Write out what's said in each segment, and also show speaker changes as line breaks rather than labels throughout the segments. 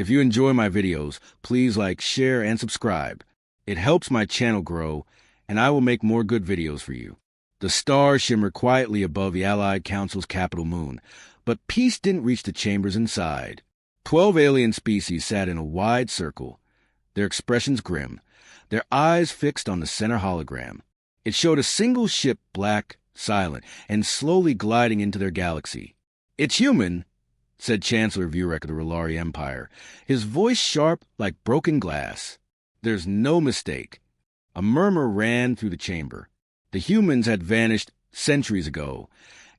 If you enjoy my videos, please like, share, and subscribe. It helps my channel grow, and I will make more good videos for you. The stars shimmered quietly above the Allied Council's capital moon, but peace didn't reach the chambers inside. 12 alien species sat in a wide circle, their expressions grim, their eyes fixed on the center hologram. It showed a single ship, black, silent, and slowly gliding into their galaxy. "It's human," said Chancellor Vurek of the Relari Empire, his voice sharp like broken glass. "There's no mistake." A murmur ran through the chamber. The humans had vanished centuries ago,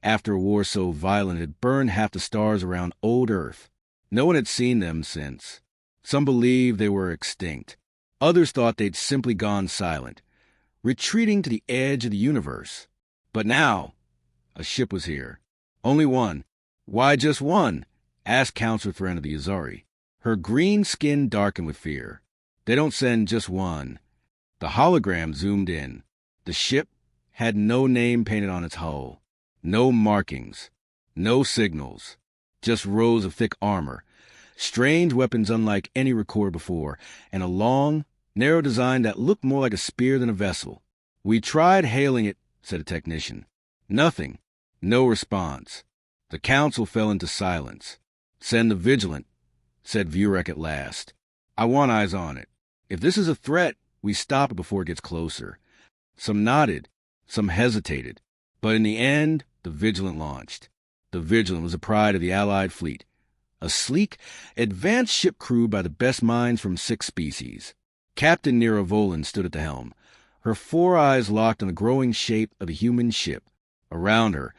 after a war so violent it burned half the stars around old Earth. No one had seen them since. Some believed they were extinct. Others thought they'd simply gone silent, retreating to the edge of the universe. But now, a ship was here. Only one. "Why just one?" asked Counselor Thren of the Azari. Her green skin darkened with fear. "They don't send just one." The hologram zoomed in. The ship had no name painted on its hull, no markings, no signals, just rows of thick armor, strange weapons unlike any recorded before, and a long, narrow design that looked more like a spear than a vessel. "We tried hailing it," said a technician. Nothing. No response. The council fell into silence. "Send the Vigilant," said Vurek at last. "I want eyes on it. If this is a threat, we stop it before it gets closer." Some nodded, some hesitated, but in the end, the Vigilant launched. The Vigilant was the pride of the Allied fleet, a sleek, advanced ship crewed by the best minds from 6 species. Captain Nira Volin stood at the helm, her 4 eyes locked on the growing shape of the human ship. Around her,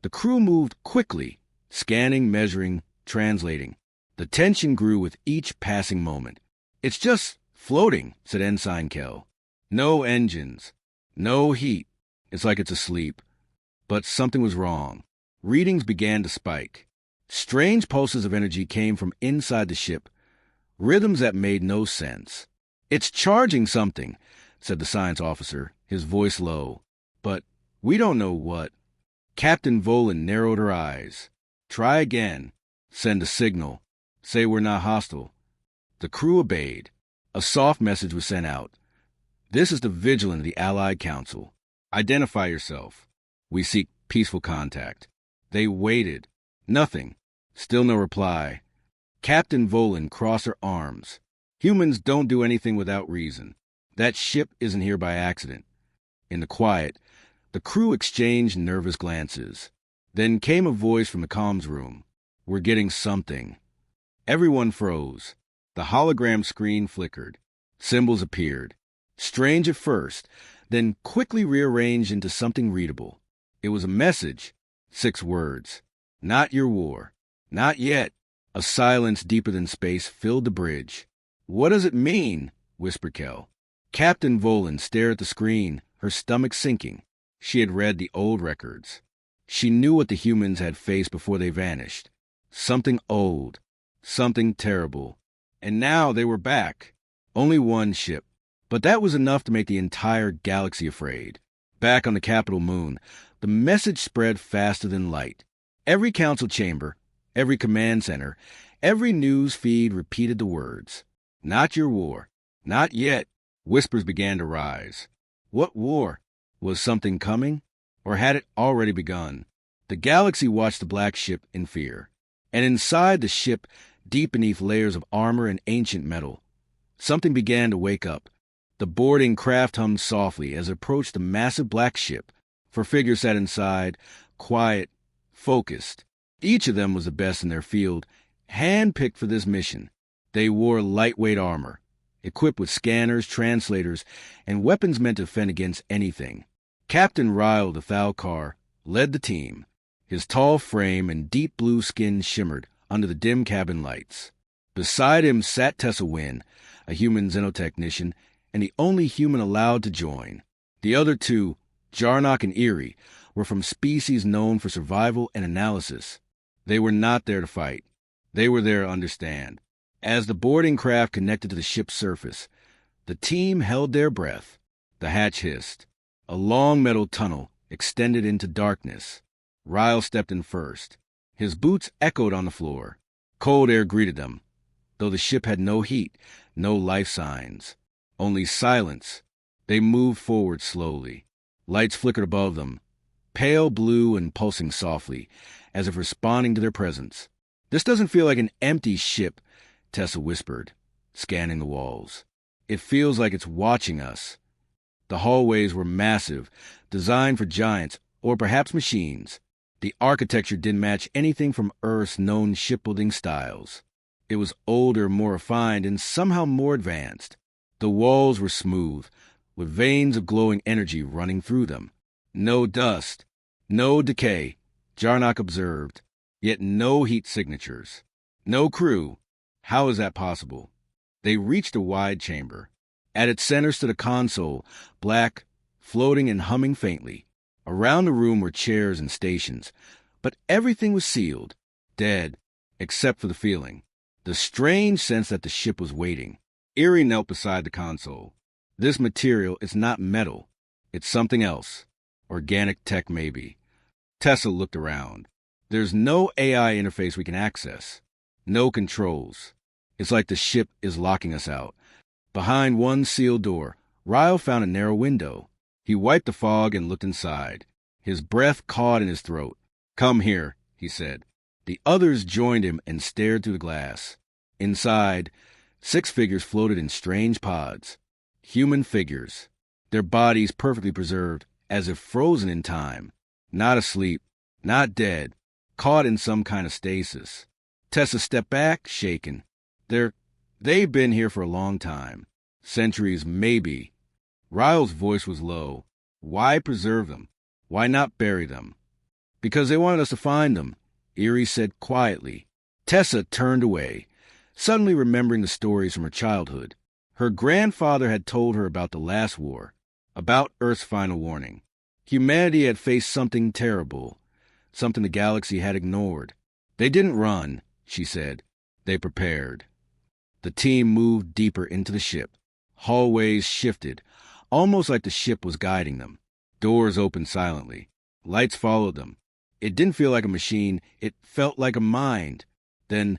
the crew moved quickly, scanning, measuring, translating. The tension grew with each passing moment. "It's just floating," said Ensign Kell. "No engines, no heat. It's like it's asleep." But something was wrong. Readings began to spike. Strange pulses of energy came from inside the ship, rhythms that made no sense. "It's charging something," said the science officer, his voice low. "But we don't know what." Captain Volin narrowed her eyes. "Try again. Send a signal. Say we're not hostile." The crew obeyed. A soft message was sent out. "This is the Vigilant of the Allied Council. Identify yourself. We seek peaceful contact." They waited. Nothing. Still no reply. Captain Volin crossed her arms. "Humans don't do anything without reason. That ship isn't here by accident." In the quiet, the crew exchanged nervous glances. Then came a voice from the comms room. "We're getting something." Everyone froze. The hologram screen flickered. Symbols appeared. Strange at first, then quickly rearranged into something readable. It was a message. 6 words. "Not your war. Not yet." A silence deeper than space filled the bridge. "What does it mean?" whispered Kell. Captain Volin stared at the screen, her stomach sinking. She had read the old records. She knew what the humans had faced before they vanished. Something old. Something terrible. And now they were back. Only one ship. But that was enough to make the entire galaxy afraid. Back on the capital moon, the message spread faster than light. Every council chamber, every command center, every news feed repeated the words. "Not your war. Not yet." Whispers began to rise. What war? Was something coming? Or had it already begun? The galaxy watched the black ship in fear. And inside the ship, deep beneath layers of armor and ancient metal, something began to wake up. The boarding craft hummed softly as it approached the massive black ship. 4 figures sat inside, quiet, focused. Each of them was the best in their field, hand-picked for this mission. They wore lightweight armor, equipped with scanners, translators, and weapons meant to fend against anything. Captain Ryle of the Thalkar led the team. His tall frame and deep blue skin shimmered under the dim cabin lights. Beside him sat Tessa Wynn, a human xenotechnician, and the only human allowed to join. The other 2, Jarnock and Erie, were from species known for survival and analysis. They were not there to fight. They were there to understand. As the boarding craft connected to the ship's surface, the team held their breath. The hatch hissed. A long metal tunnel extended into darkness. Ryle stepped in first. His boots echoed on the floor. Cold air greeted them. though the ship had no heat, no life signs, only silence. They moved forward slowly. Lights flickered above them, pale blue and pulsing softly, as if responding to their presence. "This doesn't feel like an empty ship," Tessa whispered, scanning the walls. "It feels like it's watching us." The hallways were massive, designed for giants, or perhaps machines. The architecture didn't match anything from Earth's known shipbuilding styles. It was older, more refined, and somehow more advanced. The walls were smooth, with veins of glowing energy running through them. No dust, no decay, Jarnock observed, yet no heat signatures. No crew. How is that possible? They reached a wide chamber. At its center stood a console, black, floating and humming faintly. Around the room were chairs and stations, but everything was sealed, dead, except for the feeling, the strange sense that the ship was waiting. Erie knelt beside the console. "This material is not metal. It's something else. Organic tech, maybe." Tessa looked around. "There's no AI interface we can access. No controls. It's like the ship is locking us out." Behind one sealed door, Ryle found a narrow window. He wiped the fog and looked inside. His breath caught in his throat. "Come here," he said. The others joined him and stared through the glass. Inside, 6 figures floated in strange pods. Human figures, their bodies perfectly preserved, as if frozen in time. Not asleep, not dead, caught in some kind of stasis. Tessa stepped back, shaken. They've been here for a long time. Centuries, maybe. Ryle's voice was low. "Why preserve them? Why not bury them?" "Because they wanted us to find them," Erie said quietly. Tessa turned away, suddenly remembering the stories from her childhood. Her grandfather had told her about the last war, about Earth's final warning. Humanity had faced something terrible, something the galaxy had ignored. "They didn't run," she said. "They prepared." The team moved deeper into the ship. Hallways shifted, almost like the ship was guiding them. Doors opened silently. Lights followed them. It didn't feel like a machine. It felt like a mind. Then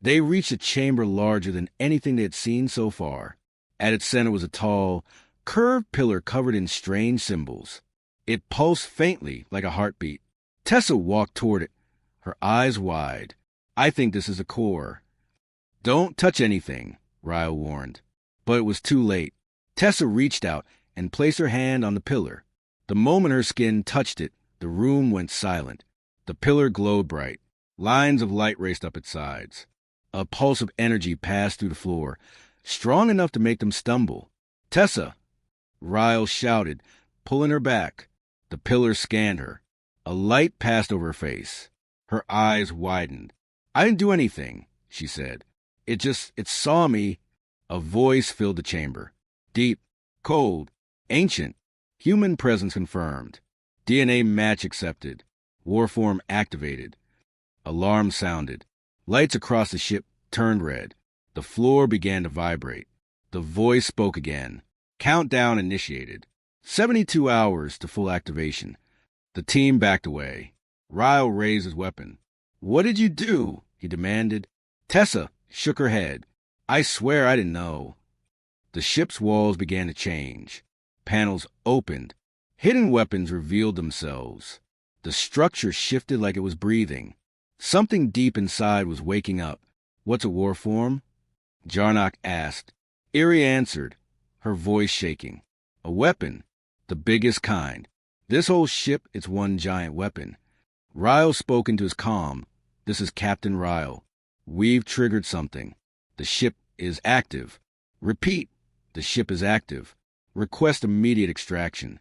they reached a chamber larger than anything they had seen so far. At its center was a tall, curved pillar covered in strange symbols. It pulsed faintly like a heartbeat. Tessa walked toward it, her eyes wide. "I think this is a core." "Don't touch anything," Ryle warned. But it was too late. Tessa reached out and placed her hand on the pillar. The moment her skin touched it, the room went silent. The pillar glowed bright. Lines of light raced up its sides. A pulse of energy passed through the floor, strong enough to make them stumble. "Tessa!" Ryle shouted, pulling her back. The pillar scanned her. A light passed over her face. Her eyes widened. "I didn't do anything," she said. It saw me." A voice filled the chamber. Deep, cold, ancient. Human presence confirmed. DNA match accepted. Warform activated. Alarm sounded. Lights across the ship turned red. The floor began to vibrate. The voice spoke again. Countdown initiated. 72 hours to full activation. The team backed away. Ryle raised his weapon. "What did you do?" he demanded. Tessa shook her head. "I swear I didn't know." The ship's walls began to change. Panels opened. Hidden weapons revealed themselves. The structure shifted like it was breathing. Something deep inside was waking up. "What's a war form?" Jarnock asked. Erie answered, her voice shaking. "A weapon. The biggest kind. This whole ship is one giant weapon." Ryle spoke into his calm. "This is Captain Ryle. We've triggered something. The ship is active. Repeat, the ship is active. Request immediate extraction."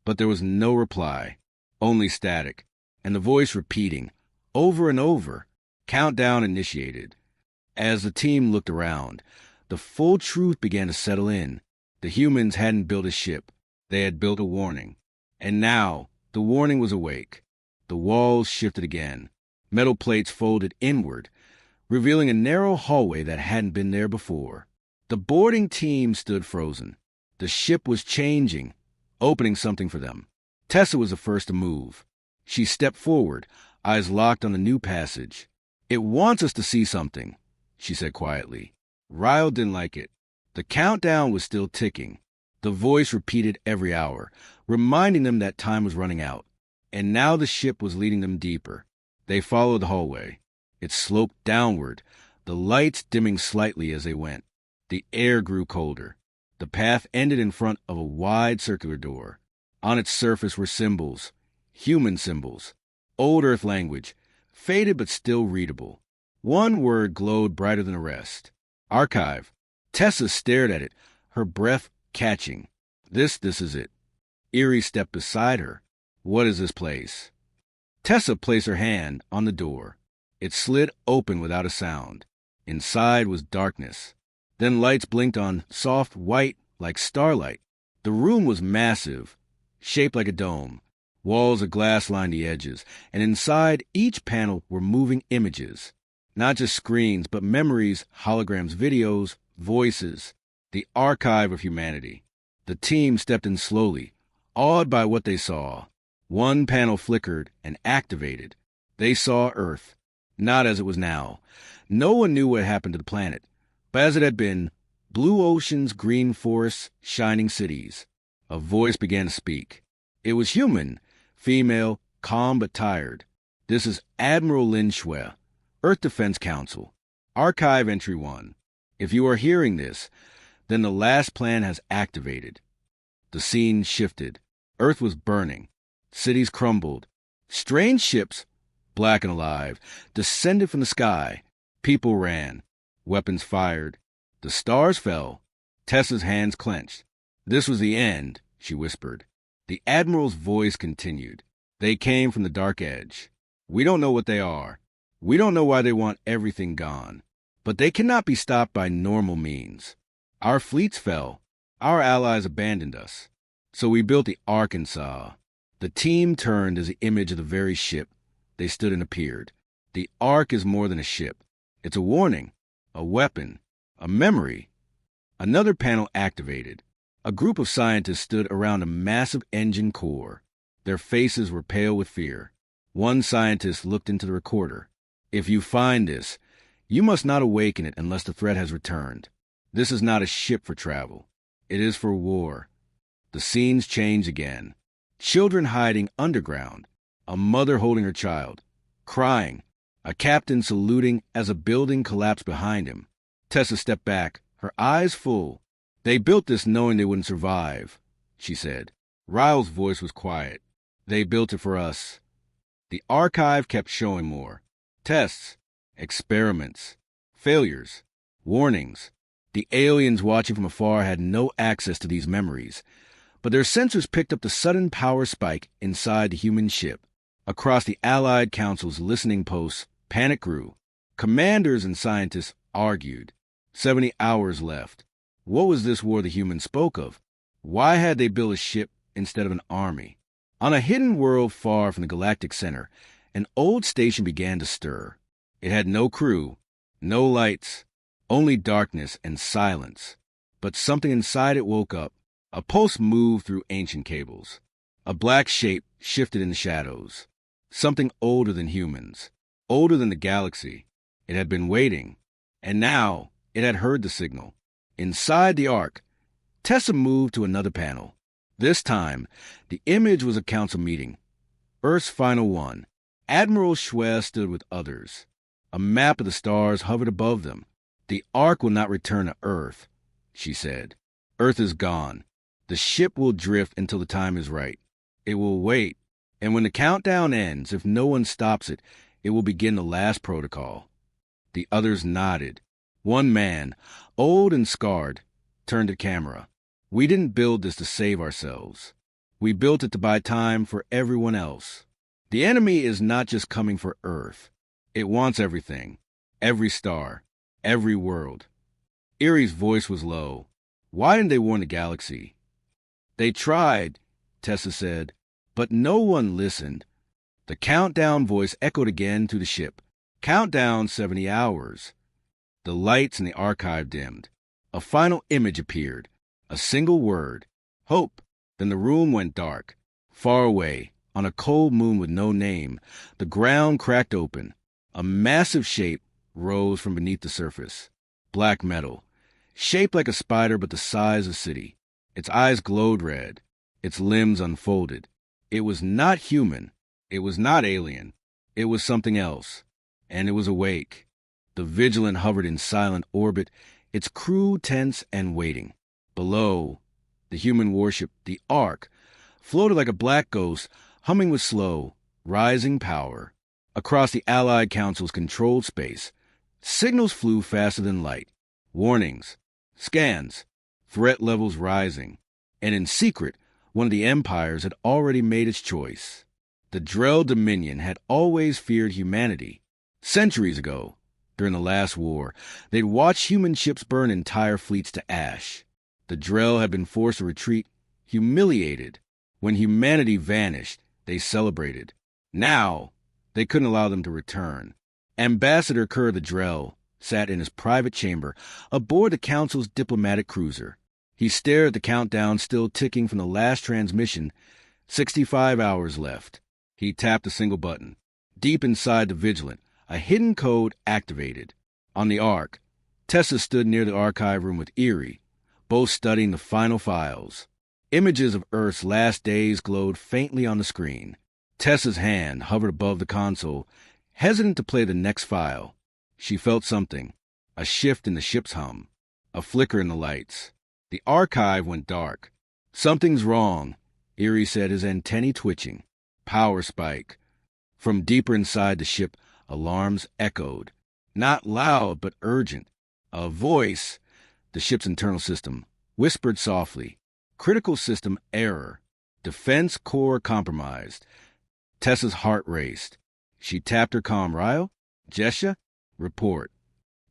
But there was no reply, only static, and the voice repeating, over and over. Countdown initiated. As the team looked around, the full truth began to settle in. The humans hadn't built a ship. They had built a warning. And now, the warning was awake. The walls shifted again. Metal plates folded inward, revealing a narrow hallway that hadn't been there before. The boarding team stood frozen. The ship was changing, opening something for them. Tessa was the first to move. She stepped forward, eyes locked on the new passage. "It wants us to see something." she said quietly. Ryle didn't like it. The countdown was still ticking. The voice repeated every hour, reminding them that time was running out. And now the ship was leading them deeper. They followed the hallway. It sloped downward, the lights dimming slightly as they went. The air grew colder. The path ended in front of a wide circular door. On its surface were symbols, human symbols, old Earth language, faded but still readable. One word glowed brighter than the rest. Archive. Tessa stared at it, her breath catching. This is it. Eerie stepped beside her. What is this place? Tessa placed her hand on the door. It slid open without a sound. Inside was darkness. Then lights blinked on, soft white like starlight. The room was massive, shaped like a dome. Walls of glass lined the edges, and inside each panel were moving images. Not just screens, but memories, holograms, videos, voices. The archive of humanity. The team stepped in slowly, awed by what they saw. One panel flickered and activated. They saw Earth, not as it was now. No one knew what happened to the planet, but as it had been, blue oceans, green forests, shining cities. A voice began to speak. It was human, female, calm but tired. This is Admiral Lin Shui, Earth Defense Council. Archive Entry 1. If you are hearing this, then the last plan has activated. The scene shifted. Earth was burning. Cities crumbled. Strange ships, black and alive, descended from the sky. People ran. Weapons fired. The stars fell. Tessa's hands clenched. This was the end, she whispered. The Admiral's voice continued. They came from the dark edge. We don't know what they are. We don't know why they want everything gone. But they cannot be stopped by normal means. Our fleets fell. Our allies abandoned us. So we built the Arkansas. The team turned as the image of the very ship they stood and appeared. The Ark is more than a ship. It's a warning, a weapon, a memory. Another panel activated. A group of scientists stood around a massive engine core. Their faces were pale with fear. One scientist looked into the recorder. If you find this, you must not awaken it unless the threat has returned. This is not a ship for travel. It is for war. The scenes change again. Children hiding underground. A mother holding her child, crying. A captain saluting as a building collapsed behind him. Tessa stepped back, her eyes full. They built this knowing they wouldn't survive, she said. Ryle's voice was quiet. They built it for us. The archive kept showing more. Tests, experiments, failures, warnings. The aliens watching from afar had no access to these memories, but their sensors picked up the sudden power spike inside the human ship. Across the Allied Council's listening posts, panic grew. Commanders and scientists argued. 70 hours left. What was this war the humans spoke of? Why had they built a ship instead of an army? On a hidden world far from the galactic center, an old station began to stir. It had no crew, no lights, only darkness and silence. But something inside it woke up. A pulse moved through ancient cables. A black shape shifted in the shadows. Something older than humans, older than the galaxy. It had been waiting, and now it had heard the signal. Inside the Ark, Tessa moved to another panel. This time, the image was a council meeting. Earth's final one. Admiral Shui stood with others. A map of the stars hovered above them. The Ark will not return to Earth, she said. Earth is gone. The ship will drift until the time is right. It will wait, and when the countdown ends, if no one stops it, it will begin the last protocol. The others nodded. One man, old and scarred, turned to camera. We didn't build this to save ourselves. We built it to buy time for everyone else. The enemy is not just coming for Earth. It wants everything, every star, every world. Erie's voice was low. Why didn't they warn the galaxy? They tried, Tessa said, but no one listened. The countdown voice echoed again through the ship. Countdown 70 hours. The lights in the archive dimmed. A final image appeared. A single word. Hope. Then the room went dark. Far away, on a cold moon with no name, the ground cracked open. A massive shape, rose from beneath the surface. Black metal, shaped like a spider but the size of a city. Its eyes glowed red, its limbs unfolded. It was not human. It was not alien. It was something else. And it was awake. The Vigilant hovered in silent orbit, its crew tense and waiting. Below, the human warship, the Ark, floated like a black ghost, humming with slow, rising power. Across the Allied Council's controlled space, signals flew faster than light. Warnings, scans, threat levels rising. And in secret, one of the empires had already made its choice. The Drell Dominion had always feared humanity. Centuries ago, during the last war, they'd watched human ships burn entire fleets to ash. The Drell had been forced to retreat, humiliated. When humanity vanished, they celebrated. Now, they couldn't allow them to return. Ambassador Kerr the Drell sat in his private chamber aboard the Council's diplomatic cruiser. He stared at the countdown still ticking from the last transmission. 65 hours left. He tapped a single button. Deep inside the Vigilant, a hidden code activated. On the Ark, Tessa stood near the archive room with Erie, both studying the final files. Images of Earth's last days glowed faintly on the screen. Tessa's hand hovered above the console, hesitant to play the next file. She felt something, a shift in the ship's hum, a flicker in the lights. The archive went dark. Something's wrong, Erie said, his antennae twitching. Power spike. From deeper inside the ship, alarms echoed. Not loud, but urgent. A voice, the ship's internal system, whispered softly. Critical system error. Defense core compromised. Tessa's heart raced. She tapped her comm. Ryle? Jesha? Report.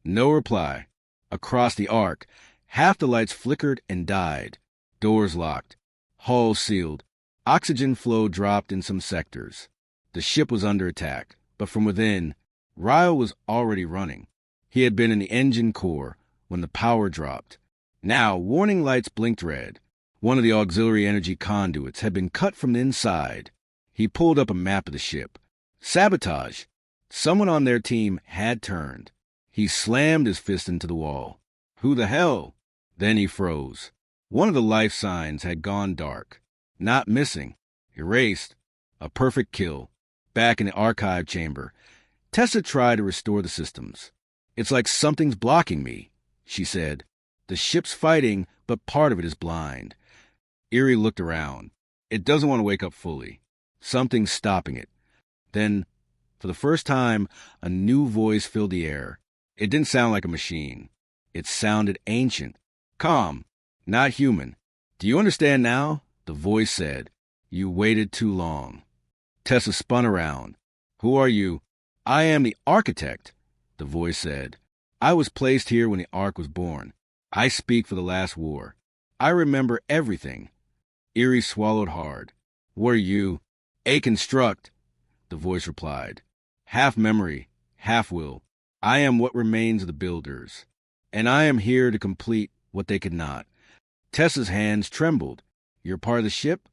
No reply. Across the Ark, half the lights flickered and died. Doors locked. Hull sealed. Oxygen flow dropped in some sectors. The ship was under attack, but from within, Ryle was already running. He had been in the engine core when the power dropped. Now, warning lights blinked red. One of the auxiliary energy conduits had been cut from the inside. He pulled up a map of the ship. Sabotage. Someone on their team had turned. He slammed his fist into the wall. Who the hell? Then he froze. One of the life signs had gone dark. Not missing. Erased. A perfect kill. Back in the archive chamber, Tessa tried to restore the systems. It's like something's blocking me, she said. The ship's fighting, but part of it is blind. Erie looked around. It doesn't want to wake up fully. Something's stopping it. Then, for the first time, a new voice filled the air. It didn't sound like a machine. It sounded ancient. Calm. Not human. Do you understand now? The voice said. You waited too long. Tessa spun around. Who are you? I am the architect, the voice said. I was placed here when the Ark was born. I speak for the last war. I remember everything. Erie swallowed hard. Were you? A construct, the voice replied. Half memory, half will. I am what remains of the builders, and I am here to complete what they could not. Tessa's hands trembled. You're part of the ship?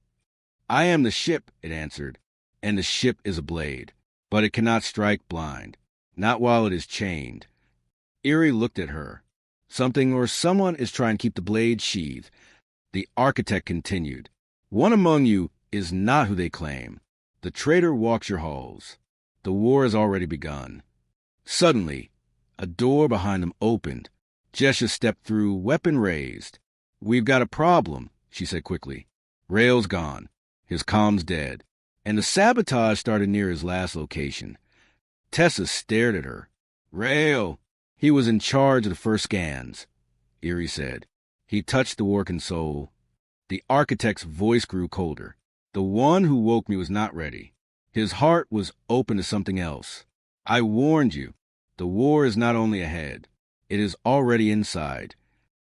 I am the ship, it answered, and the ship is a blade, but it cannot strike blind, not while it is chained. Erie looked at her. Something or someone is trying to keep the blade sheathed. The architect continued. One among you is not who they claim. The traitor walks your halls. The war has already begun. Suddenly, a door behind them opened. Jesha stepped through, weapon raised. We've got a problem, she said quickly. Rail's gone. His comms dead. And the sabotage started near his last location. Tessa stared at her. Rail! He was in charge of the first scans, Erie said. He touched the war console. The architect's voice grew colder. The one who woke me was not ready. His heart was open to something else. I warned you. The war is not only ahead. It is already inside.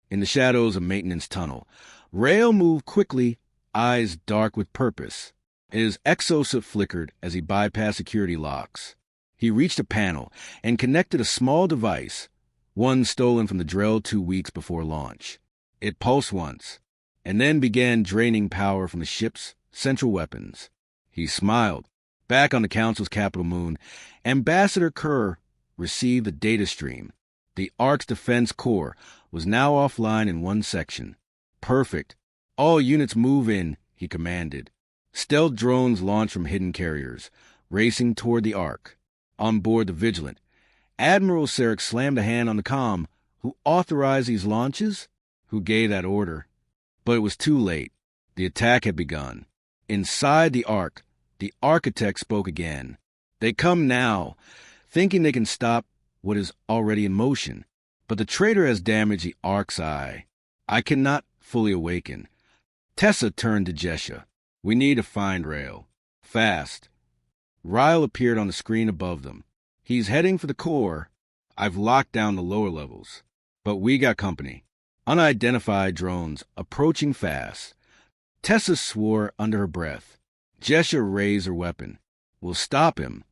In the shadows of maintenance tunnel, Rail moved quickly, eyes dark with purpose. His exosuit flickered as he bypassed security locks. He reached a panel and connected a small device, one stolen from the Drell 2 weeks before launch. It pulsed once, and then began draining power from the ship's central weapons. He smiled. Back on the Council's capital moon, Ambassador Kerr receive the data stream. The Ark's defense core was now offline in one section. Perfect. All units move in, he commanded. Stealth drones launched from hidden carriers, racing toward the Ark. On board the Vigilant, Admiral Sarek slammed a hand on the comm. Who authorized these launches? Who gave that order? But it was too late. The attack had begun. Inside the Ark, the architect spoke again. They come now, thinking they can stop what is already in motion. But the traitor has damaged the Ark's eye. I cannot fully awaken. Tessa turned to Jesha. We need to find Rael. Fast. Ryle appeared on the screen above them. He's heading for the core. I've locked down the lower levels. But we got company. Unidentified drones approaching fast. Tessa swore under her breath. Jesha raised her weapon. We'll stop him.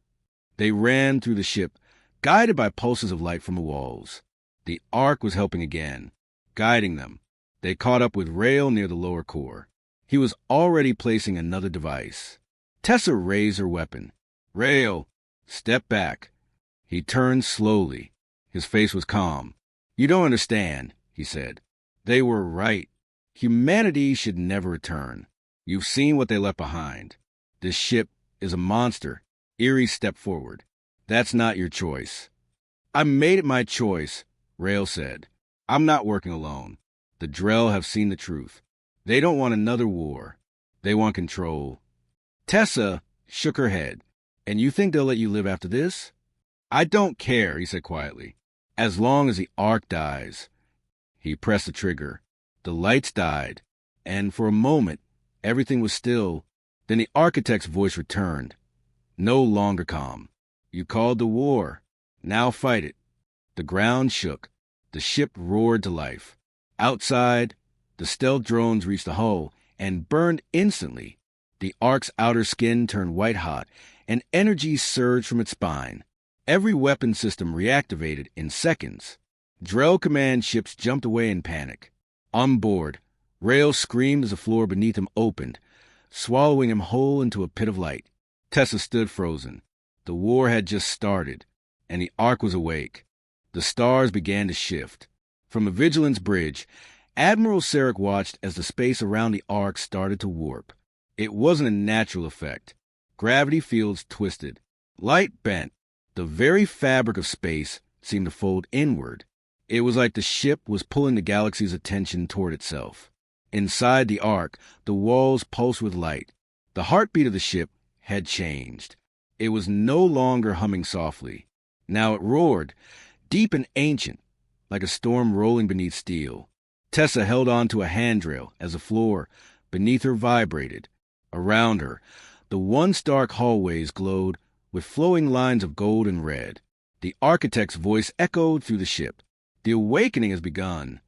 They ran through the ship, guided by pulses of light from the walls. The Ark was helping again, guiding them. They caught up with Rael near the lower core. He was already placing another device. Tessa raised her weapon. Rael, step back. He turned slowly. His face was calm. You don't understand, he said. They were right. Humanity should never return. You've seen what they left behind. This ship is a monster. Eerie stepped forward. That's not your choice. I made it my choice, Rael said. I'm not working alone. The Drell have seen the truth. They don't want another war. They want control. Tessa shook her head. And you think they'll let you live after this? I don't care, he said quietly. As long as the Ark dies. He pressed the trigger. The lights died, and for a moment, everything was still. Then the architect's voice returned, no longer calm. You called the war. Now fight it. The ground shook. The ship roared to life. Outside, the stealth drones reached the hull and burned instantly. The Ark's outer skin turned white-hot, and energy surged from its spine. Every weapon system reactivated in seconds. Drell command ships jumped away in panic. On board, Rael screamed as the floor beneath him opened, swallowing him whole into a pit of light. Tessa stood frozen. The war had just started, and the Ark was awake. The stars began to shift. From the Vigilance bridge, Admiral Sarek watched as the space around the Ark started to warp. It wasn't a natural effect. Gravity fields twisted. Light bent. The very fabric of space seemed to fold inward. It was like the ship was pulling the galaxy's attention toward itself. Inside the Ark, the walls pulsed with light. The heartbeat of the ship had changed. It was no longer humming softly. Now it roared, deep and ancient, like a storm rolling beneath steel. Tessa held on to a handrail as the floor beneath her vibrated. Around her, the once dark hallways glowed with flowing lines of gold and red. The architect's voice echoed through the ship. The awakening has begun.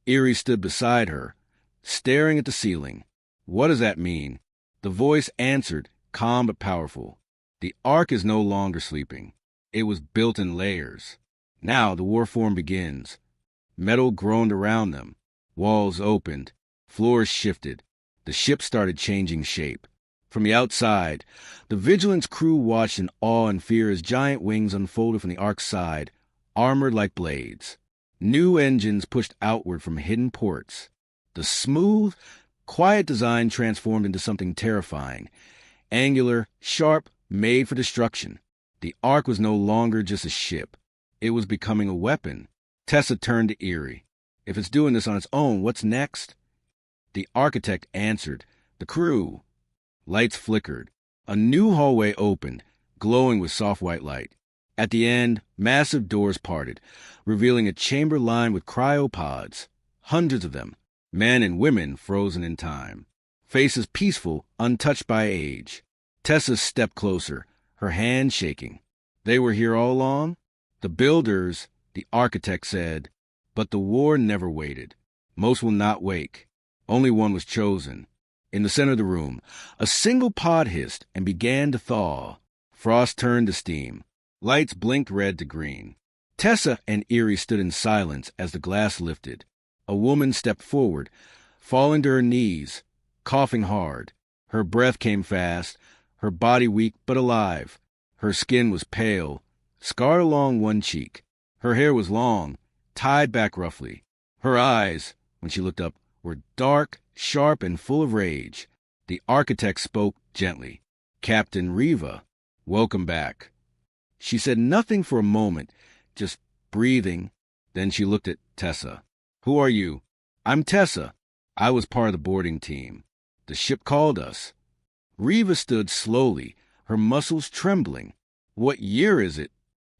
Eerie stood beside her, staring at the ceiling. What does that mean? The voice answered, calm but powerful. The Ark is no longer sleeping. It was built in layers. Now the war form begins. Metal groaned around them. Walls opened. Floors shifted. The ship started changing shape. From the outside, the Vigilance crew watched in awe and fear as giant wings unfolded from the Ark's side, armored like blades. New engines pushed outward from hidden ports. The smooth, quiet design transformed into something terrifying. Angular, sharp, made for destruction. The Ark was no longer just a ship. It was becoming a weapon. Tessa turned to Eerie. If it's doing this on its own, what's next? The architect answered. The crew. Lights flickered. A new hallway opened, glowing with soft white light. At the end, massive doors parted, revealing a chamber lined with cryopods. Hundreds of them, men and women frozen in time. Faces peaceful, untouched by age. Tessa stepped closer, her hand shaking. They were here all along? The builders, the architect said. But the war never waited. Most will not wake. Only one was chosen. In the center of the room, a single pod hissed and began to thaw. Frost turned to steam. Lights blinked red to green. Tessa and Eerie stood in silence as the glass lifted. A woman stepped forward, falling to her knees, coughing hard. Her breath came fast, her body weak but alive. Her skin was pale, scarred along one cheek. Her hair was long, tied back roughly. Her eyes, when she looked up, were dark, sharp, and full of rage. The architect spoke gently. "Captain Riva, welcome back." She said nothing for a moment, just breathing. Then she looked at Tessa. "Who are you?" "I'm Tessa. I was part of the boarding team. The ship called us." Riva stood slowly, her muscles trembling. "What year is it?"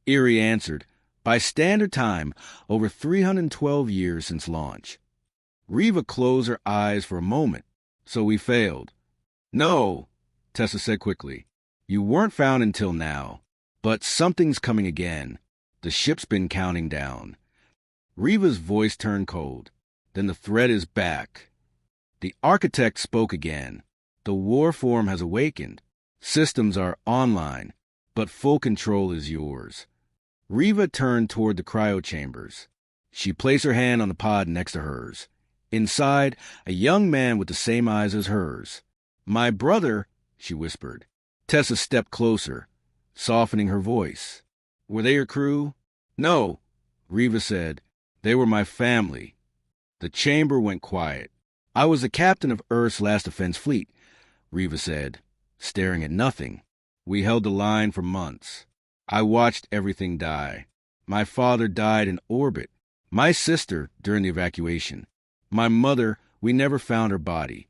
Erie answered, "By standard time, over 312 years since launch." Riva closed her eyes for a moment. "So we failed." "No," Tessa said quickly. "You weren't found until now. But something's coming again. The ship's been counting down." Riva's voice turned cold. "Then the threat is back." The architect spoke again. "The war form has awakened. Systems are online, but full control is yours." Riva turned toward the cryo chambers. She placed her hand on the pod next to hers. Inside, a young man with the same eyes as hers. "My brother," she whispered. Tessa stepped closer, softening her voice. "Were they your crew?" "No," Riva said. "They were my family." The chamber went quiet. "I was the captain of Earth's last defense fleet," Riva said, staring at nothing. "We held the line for months. I watched everything die. My father died in orbit. My sister during the evacuation. My mother, we never found her body."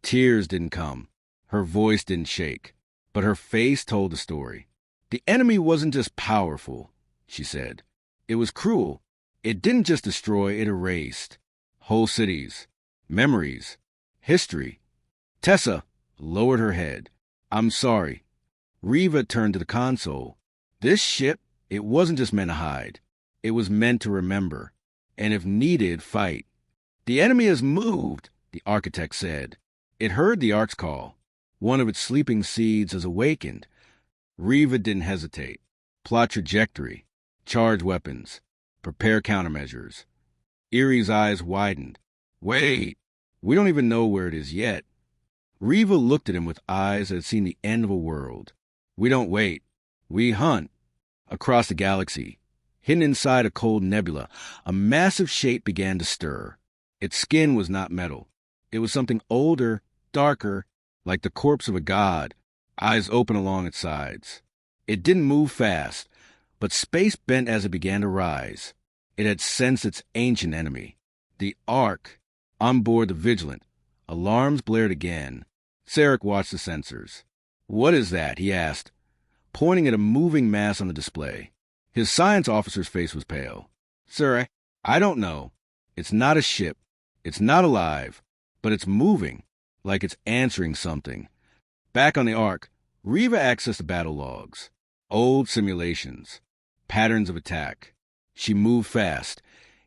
Tears didn't come. Her voice didn't shake. But her face told the story. "The enemy wasn't just powerful," she said. "It was cruel. It didn't just destroy, it erased. Whole cities, memories, history." Tessa lowered her head. "I'm sorry." Riva turned to the console. "This ship, it wasn't just meant to hide. It was meant to remember. And if needed, fight." "The enemy has moved," the architect said. "It heard the Ark's call. One of its sleeping seeds has awakened." Riva didn't hesitate. "Plot trajectory. Charge weapons. Prepare countermeasures." Erie's eyes widened. "Wait. We don't even know where it is yet." Riva looked at him with eyes that had seen the end of a world. "We don't wait. We hunt." Across the galaxy, hidden inside a cold nebula, a massive shape began to stir. Its skin was not metal. It was something older, darker, like the corpse of a god, eyes open along its sides. It didn't move fast, but space bent as it began to rise. It had sensed its ancient enemy, the Ark. On board the Vigilant, alarms blared again. Sarek watched the sensors. "What is that?" he asked, pointing at a moving mass on the display. His science officer's face was pale. "Sir, I don't know. It's not a ship. It's not alive, but it's moving, like it's answering something." Back on the Ark, Riva accessed the battle logs. Old simulations. Patterns of attack. She moved fast,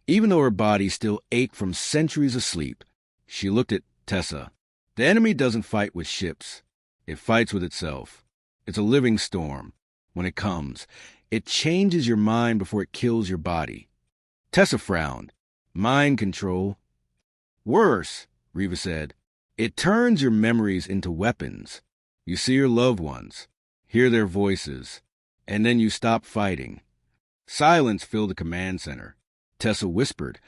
even though her body still ached from centuries of sleep. She looked at Tessa. "The enemy doesn't fight with ships. It fights with itself. It's a living storm. When it comes, it changes your mind before it kills your body." Tessa frowned. "Mind control." "Worse," Riva said. "It turns your memories into weapons. You see your loved ones, hear their voices, and then you stop fighting." Silence filled the command center. Tessa whispered,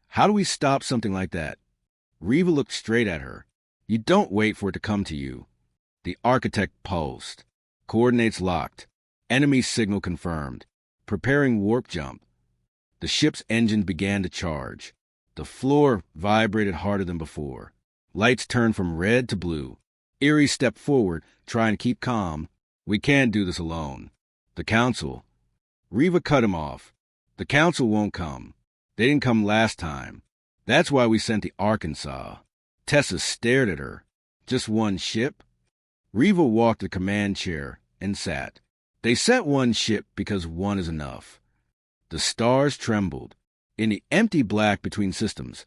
"How do we stop something like that?" Riva looked straight at her. "You don't wait for it to come to you." The architect pulsed. Coordinates locked. Enemy signal confirmed. Preparing warp jump. The ship's engines began to charge. The floor vibrated harder than before. Lights turned from red to blue. Erie stepped forward, trying to keep calm. "We can't do this alone. The Council." Riva cut him off. "The Council won't come. They didn't come last time. That's why we sent the Arkansas." Tessa stared at her. "Just one ship?" Riva walked to the command chair and sat. "They sent one ship because one is enough." The stars trembled. In the empty black between systems,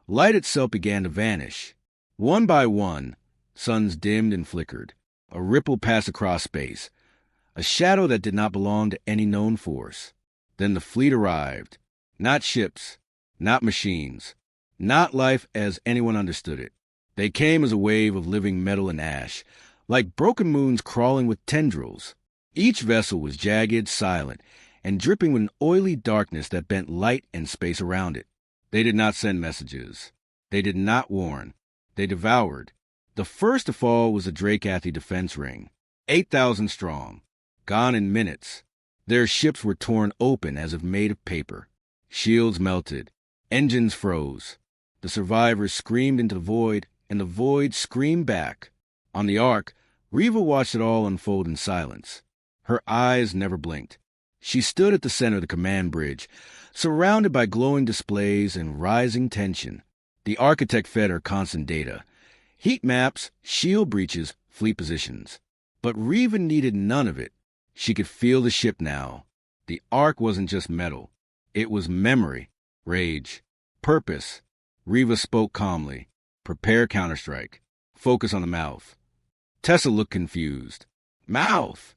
light itself began to vanish. One by one, suns dimmed and flickered. A ripple passed across space, a shadow that did not belong to any known force. Then the fleet arrived. Not ships, not machines, not life as anyone understood it. They came as a wave of living metal and ash, like broken moons crawling with tendrils. Each vessel was jagged, silent, and dripping with an oily darkness that bent light and space around it. They did not send messages. They did not warn. They devoured. The first to fall was the Drake-Athy defense ring, 8,000 strong, gone in minutes. Their ships were torn open as if made of paper. Shields melted. Engines froze. The survivors screamed into the void, and the void screamed back. On the Ark, Reva watched it all unfold in silence. Her eyes never blinked. She stood at the center of the command bridge, surrounded by glowing displays and rising tension. The architect fed her constant data. Heat maps, shield breaches, fleet positions. But Reva needed none of it. She could feel the ship now. The Ark wasn't just metal. It was memory, rage, purpose. Reva spoke calmly. Prepare counterstrike. Focus on the mouth. Tessa looked confused. Mouth!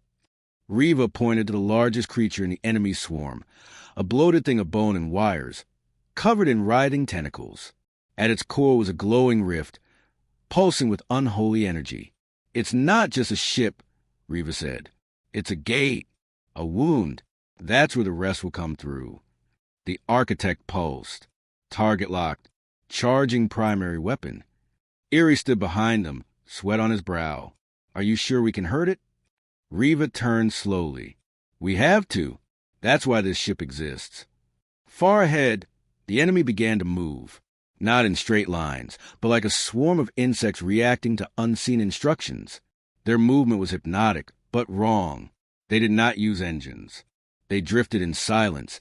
Reva pointed to the largest creature in the enemy swarm, a bloated thing of bone and wires, covered in writhing tentacles. At its core was a glowing rift, pulsing with unholy energy. It's not just a ship, Reva said. It's a gate, a wound. That's where the rest will come through. The architect pulsed. Target locked. Charging primary weapon. Eerie stood behind them, sweat on his brow. Are you sure we can hurt it? Reva turned slowly. We have to. That's why this ship exists. Far ahead, the enemy began to move. Not in straight lines, but like a swarm of insects reacting to unseen instructions. Their movement was hypnotic, but wrong. They did not use engines. They drifted in silence,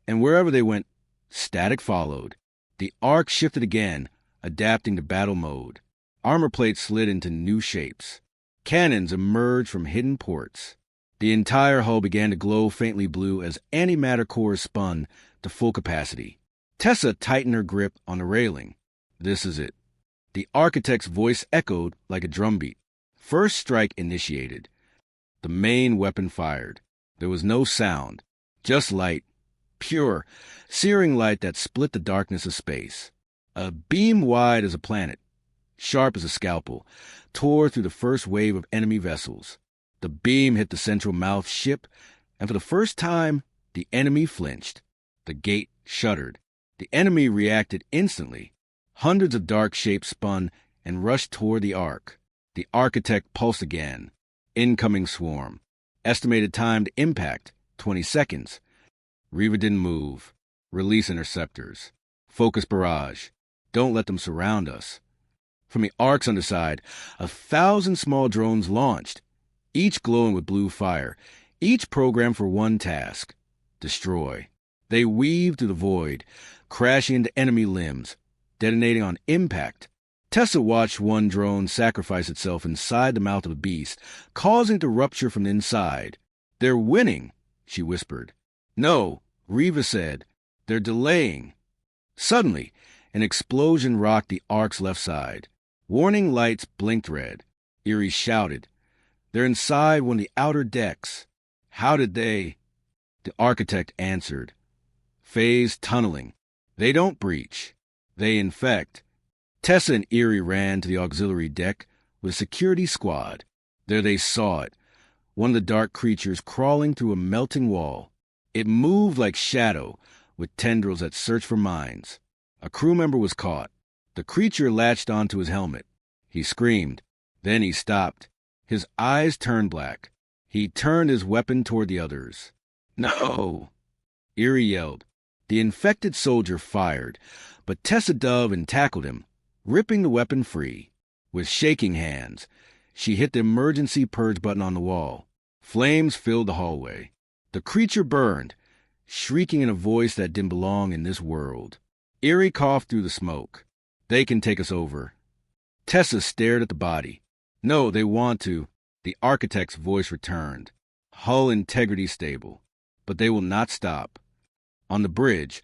and wherever they went, static followed. The Ark shifted again, adapting to battle mode. Armor plates slid into new shapes. Cannons emerged from hidden ports. The entire hull began to glow faintly blue as antimatter cores spun to full capacity. Tessa tightened her grip on the railing. This is it. The architect's voice echoed like a drumbeat. First strike initiated. The main weapon fired. There was no sound, just light. Pure, searing light that split the darkness of space. A beam wide as a planet, sharp as a scalpel, tore through the first wave of enemy vessels. The beam hit the central mouth ship, and for the first time, the enemy flinched. The gate shuddered. The enemy reacted instantly. Hundreds of dark shapes spun and rushed toward the Ark. The architect pulsed again. Incoming swarm. Estimated time to impact, 20 seconds. Reva didn't move. Release interceptors. Focus barrage. Don't let them surround us. From the Ark's underside, 1,000 small drones launched, each glowing with blue fire, each programmed for one task: destroy. They weaved through the void, crashing into enemy limbs, detonating on impact. Tessa watched one drone sacrifice itself inside the mouth of a beast, causing it to rupture from the inside. They're winning, she whispered. No, Reva said. They're delaying. Suddenly, an explosion rocked the Ark's left side. Warning lights blinked red. Eerie shouted. They're inside one of the outer decks. How did they? The architect answered. Phase tunneling. They don't breach. They infect. Tessa and Eerie ran to the auxiliary deck with a security squad. There they saw it, one of the dark creatures crawling through a melting wall. It moved like shadow, with tendrils that searched for mines. A crew member was caught. The creature latched onto his helmet. He screamed. Then he stopped. His eyes turned black. He turned his weapon toward the others. No! Eerie yelled. The infected soldier fired, but Tessa dove and tackled him, ripping the weapon free. With shaking hands, she hit the emergency purge button on the wall. Flames filled the hallway. The creature burned, shrieking in a voice that didn't belong in this world. Eerie coughed through the smoke. They can take us over. Tessa stared at the body. No, they want to. The architect's voice returned. Hull integrity stable. But they will not stop. On the bridge,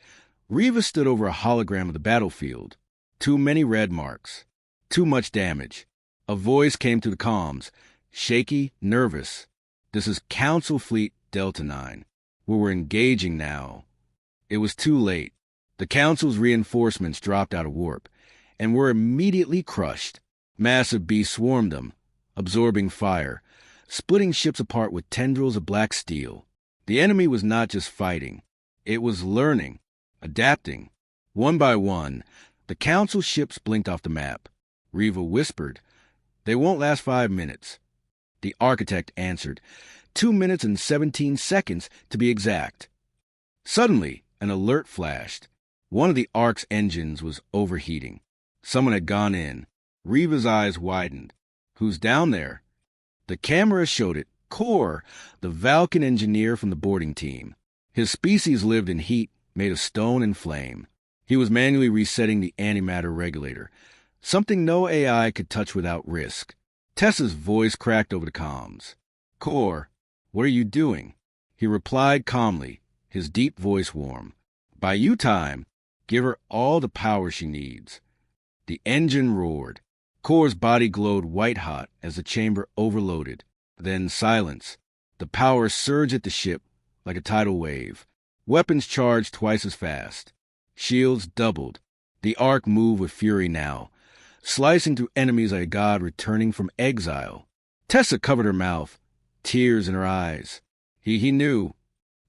Reva stood over a hologram of the battlefield. Too many red marks. Too much damage. A voice came through the comms, shaky, nervous. This is Council Fleet Delta 9. We were engaging now. It was too late. The Council's reinforcements dropped out of warp, and were immediately crushed. Massive beasts swarmed them, absorbing fire, splitting ships apart with tendrils of black steel. The enemy was not just fighting. It was learning, adapting. One by one, the Council ships blinked off the map. Riva whispered, "They won't last 5 minutes." The architect answered, 2 minutes and 17 seconds to be exact. Suddenly, an alert flashed. One of the Ark's engines was overheating. Someone had gone in. Riva's eyes widened. "Who's down there?" The camera showed it. Kor, the Valkan engineer from the boarding team. His species lived in heat made of stone and flame. He was manually resetting the antimatter regulator, something no AI could touch without risk. Tessa's voice cracked over the comms. "Kor, what are you doing?" He replied calmly, his deep voice warm. "By you time, give her all the power she needs." The engine roared. Kor's body glowed white-hot as the chamber overloaded. Then silence. The power surged at the ship like a tidal wave. Weapons charged twice as fast. Shields doubled. The Ark moved with fury now, slicing through enemies like a god returning from exile. Tessa covered her mouth, tears in her eyes. He knew.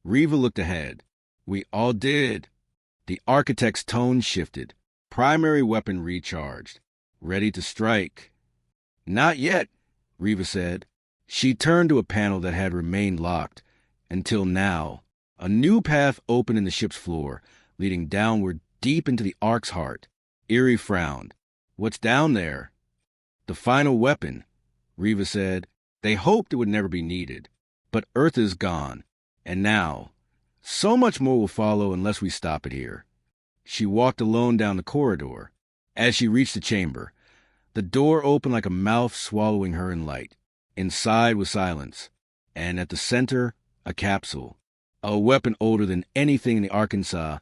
Riva looked ahead. "We all did." The architect's tone shifted. Primary weapon recharged. Ready to strike. "Not yet," Riva said. She turned to a panel that had remained locked. Until now. A new path opened in the ship's floor, leading downward deep into the Ark's heart. Eerie frowned. "What's down there?" "The final weapon," Riva said. "They hoped it would never be needed. But Earth is gone. And now, so much more will follow unless we stop it here." She walked alone down the corridor. As she reached the chamber, the door opened like a mouth swallowing her in light. Inside was silence, and at the center, a capsule. A weapon older than anything in the Arkansas,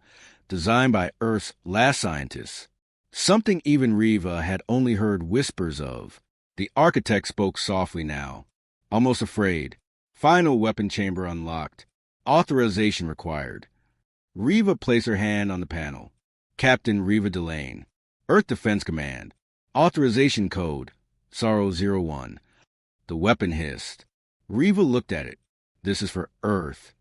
designed by Earth's last scientists. Something even Riva had only heard whispers of. The architect spoke softly now, almost afraid. "Final weapon chamber unlocked. Authorization required." Riva placed her hand on the panel. "Captain Riva Delane, Earth Defense Command. Authorization code, Sorrow 01. The weapon hissed. Riva looked at it. "This is for Earth."